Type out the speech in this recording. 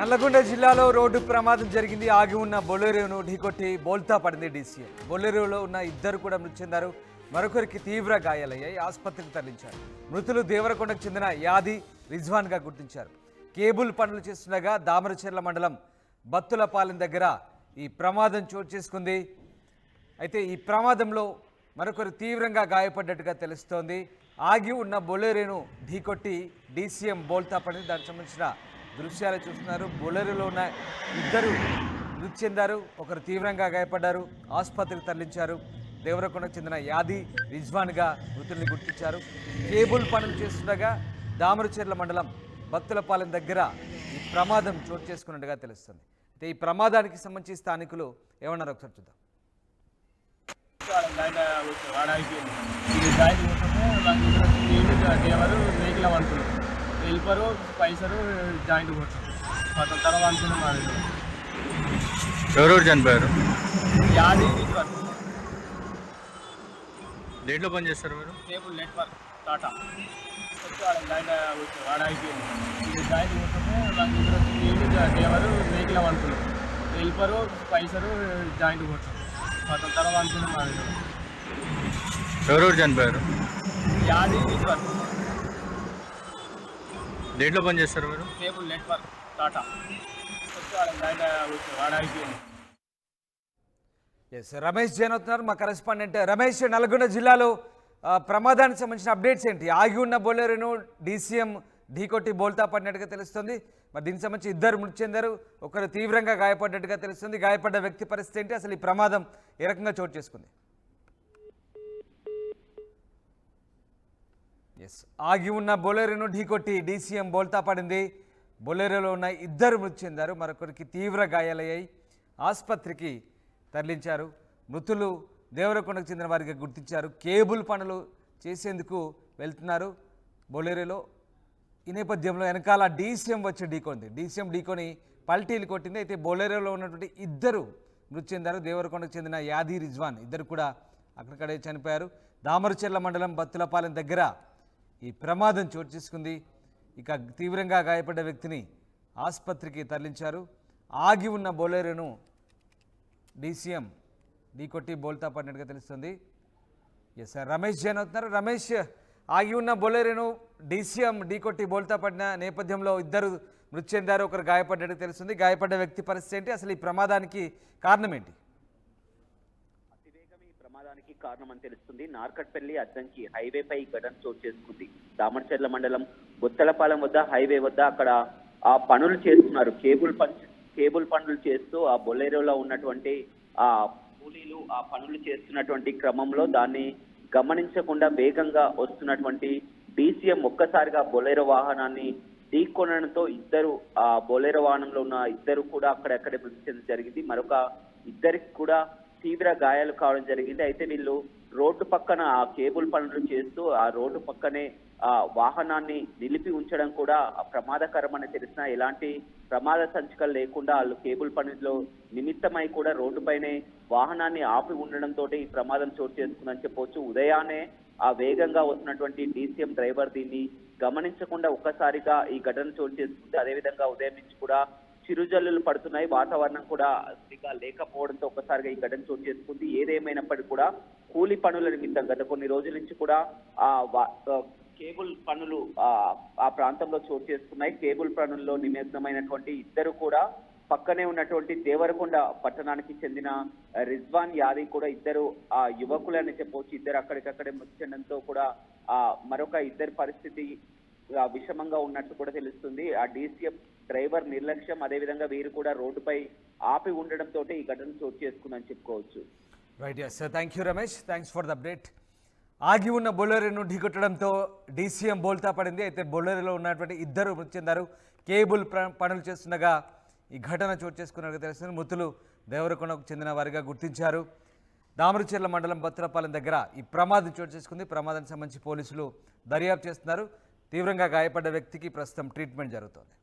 నల్లగొండ జిల్లాలో రోడ్డు ప్రమాదం జరిగింది. ఆగి ఉన్న బొలెరోను ఢీకొట్టి బోల్తా పడింది డీసీఎం. బొలెరోలో ఉన్న ఇద్దరు కూడా మృతి చెందారు. మరొకరికి తీవ్ర గాయాలయ్యాయి. ఆసుపత్రికి తరలించారు. మృతులు దేవరకొండకు చెందిన యాది రిజ్వాన్గా గుర్తించారు. కేబుల్ పనులు చేస్తుండగా దామరచెర్ల మండలం బత్తులపాలెం దగ్గర ఈ ప్రమాదం చోటు చేసుకుంది. అయితే ఈ ప్రమాదంలో మరొకరు తీవ్రంగా గాయపడ్డట్టుగా తెలుస్తోంది. ఆగి ఉన్న బొలెరోను ఢీకొట్టి డీసీఎం బోల్తా పడింది. దానికి సంబంధించిన దృశ్యాలు చూస్తున్నారు. బొలెరోలో ఉన్న ఇద్దరు మృతి చెందారు. ఒకరు తీవ్రంగా గాయపడ్డారు. ఆసుపత్రికి తరలించారు. దేవరకొండకు చెందిన యాది రిజ్వాన్గా మృతుల్ని గుర్తించారు. కేబుల్ పనులు చేస్తుండగా దామరచెర్ల మండలం బత్తులపాలెం దగ్గర ఈ ప్రమాదం చోటు చేసుకున్నట్టుగా తెలుస్తుంది. అయితే ఈ ప్రమాదానికి సంబంధించి స్థానికులు ఏమన్నారు ఒకసారి చూద్దాం. వెళ్ళిపోరు పైసలు జాయింట్ కొట్టారు. మొత్తం తర్వాత అనుకున్నాం మా దగ్గర ఎవరెవరు చనిపోయారు? యాది దేంట్లో పని చేస్తారు మీరు? కేబుల్ నెట్వర్క్ టాటా వాడ అయిపోయింది. ఇది జాయింట్ కొట్టుంటే వాళ్ళ దగ్గర డ్రైవరు వెహికల్ అనుకున్నాం. వెళ్ళిపోరు పైసలు జాయింట్ కొట్టారు. మొత్తం తర్వాత అనుకున్నాం మా దగ్గర ఎవరెవరు చనిపోయారు? యాది నెట్వర్క్ దేంట్లో పని చేస్తారు మీరు? కేబుల్ నెట్వర్క్ టాటా వాడ అయిపోయింది. ఎస్, రమేష్ జైన్ అవుతున్నారు మా కరెస్పాండెంట్. రమేష్, నల్గొండ జిల్లాలో ప్రమాదానికి సంబంధించిన అప్డేట్స్ ఏంటి? ఆగి ఉన్న బొలెరోను డీసీఎం ఢీకొట్టి బోల్తా పడినట్టుగా తెలుస్తుంది. మరి దీనికి సంబంధించి ఇద్దరు మృతి చెందారు. ఒకరు తీవ్రంగా గాయపడ్డట్టుగా తెలుస్తుంది. గాయపడ్డ వ్యక్తి పరిస్థితి ఏంటి? అసలు ఈ ప్రమాదం ఏ రకంగా చోటు చేసుకుంది? ఎస్, ఆగి ఉన్న బొలెరోను ఢీకొట్టి డీసీఎం బోల్తా పడింది. బొలెరోలో ఉన్న ఇద్దరు మృతి చెందారు. మరొకరికి తీవ్ర గాయాలయ్యాయి. ఆసుపత్రికి తరలించారు. మృతులు దేవరకొండకు చెందిన వారికి గుర్తించారు. కేబుల్ పనులు చేసేందుకు వెళ్తున్నారు బొలెరోలో. ఈ నేపథ్యంలో వెనకాల డీసీఎం వచ్చి ఢీకొంది. డీసీఎం ఢీకొని పల్టీలు కొట్టింది. అయితే బొలెరోలో ఉన్నటువంటి ఇద్దరు మృతి చెందారు. దేవరకొండకు చెందిన యాది రిజ్వాన్ ఇద్దరు కూడా అక్కడికడే చనిపోయారు. దామరచెర్ల మండలం బత్తులపాలెం దగ్గర ఈ ప్రమాదం చోటు చేసుకుంది. ఇక తీవ్రంగా గాయపడ్డ వ్యక్తిని ఆసుపత్రికి తరలించారు. ఆగి ఉన్న బొలెరోను డీసీఎం ఢీకొట్టి బోల్తా పడినట్టుగా తెలుస్తుంది. ఎస్, రమేష్ జైన్ అవుతున్నారు. రమేష్, ఆగి ఉన్న బొలెరోను డీసీఎం ఢీకొట్టి బోల్తా పడిన నేపథ్యంలో ఇద్దరు మృతి చెందారు. ఒకరు గాయపడ్డట్టు తెలుస్తుంది. గాయపడ్డ వ్యక్తి పరిస్థితి ఏంటి? అసలు ఈ ప్రమాదానికి కారణం ఏంటి? అతివేగం ఈ ప్రమాదానికి కారణమని తెలుస్తుంది. నార్కట్పల్లి అద్దంకి హైవేపై ఘటన చోటు చేసుకుంది. దామరచెర్ల మండలం బొత్తలపాలెం వద్ద హైవే వద్ద అక్కడ ఆ పనులు చేస్తున్నారు. కేబుల్ పనులు చేస్తూ ఆ బొలెరోలో ఉన్నటువంటి ఆ కూలీలు ఆ పనులు చేస్తున్నటువంటి క్రమంలో దాన్ని గమనించకుండా వేగంగా వస్తున్నటువంటి డీసీఎం ఒక్కసారిగా బొలెరో వాహనాన్ని ఢీకొనడంతో ఇద్దరు ఆ బొలెరో వాహనంలో ఉన్న ఇద్దరు కూడా అక్కడెక్కడే మృతి చెందడం జరిగింది. మరొక ఇద్దరికి కూడా తీవ్ర గాయాలు కావడం జరిగింది. అయితే వీళ్ళు రోడ్డు పక్కన ఆ కేబుల్ పనులు చేస్తూ ఆ రోడ్డు పక్కనే ఆ వాహనాన్ని నిలిపి ఉంచడం కూడా ప్రమాదకరమని తెలిసినా ఎలాంటి ప్రమాద సంచికలు లేకుండా వాళ్ళు కేబుల్ పనుల్లో నిమిత్తమై కూడా రోడ్డుపైనే వాహనాన్ని ఆపి ఉండడంతో ఈ ప్రమాదం చోటు చేసుకుందని చెప్పవచ్చు. ఉదయాన్నే ఆ వేగంగా వస్తున్నటువంటి డీసీఎం డ్రైవర్ దీన్ని గమనించకుండా ఒక్కసారిగా ఈ ఘటన చోటు చేసుకుంది. అదేవిధంగా ఉదయం నుంచి కూడా చిరుజల్లులు పడుతున్నాయి. వాతావరణం కూడా సరిగా లేకపోవడంతో ఒక్కసారిగా ఈ ఘటన చోటు చేసుకుంది. ఏదేమైనప్పటికీ కూడా కూలి పనుల నిమిత్తం గత కొన్ని రోజుల నుంచి కూడా కేబుల్ పనులు ఆ ప్రాంతంలో చోటు చేసుకున్నాయి. కేబుల్ పనుల్లో నిమగ్నమైనటువంటి ఇద్దరు కూడా పక్కనే ఉన్నటువంటి దేవరకొండ పట్టణానికి చెందిన రిజ్వాన్ యాది కూడా ఇద్దరు ఆ యువకులని చెప్పవచ్చు. ఇద్దరు అక్కడికక్కడే మృతి చెందడంతో కూడా మరొక ఇద్దరి పరిస్థితి విషమంగా ఉన్నట్టు కూడా తెలుస్తుంది. ఆ డీసీఎం డ్రైవర్ నిర్లక్ష్యం, అదేవిధంగా వీరు కూడా రోడ్డుపై ఆపి ఉండడంతో ఈ ఘటన చోటు చేసుకుందని చెప్పుకోవచ్చు. Right, yes, thank you Ramesh, thanks for the update. ఆగి ఉన్న బొలెరోను ఢీకొట్టడంతో డీసీఎం బోల్తా పడింది. అయితే బొలెరోలో ఉన్నటువంటి ఇద్దరు మృతి చెందారు. కేబుల్ పనులు చేస్తుండగా ఈ ఘటన చోటు చేసుకున్నట్టుగా తెలుస్తుంది. మృతులు దేవరకొండకు చెందిన వారిగా గుర్తించారు. దామరచెర్ల మండలం బత్తులపాలెం దగ్గర ఈ ప్రమాదం చోటు చేసుకుంది. ప్రమాదానికి సంబంధించి పోలీసులు దర్యాప్తు చేస్తున్నారు. తీవ్రంగా గాయపడ్డ వ్యక్తికి ప్రస్తుతం ట్రీట్మెంట్ జరుగుతోంది.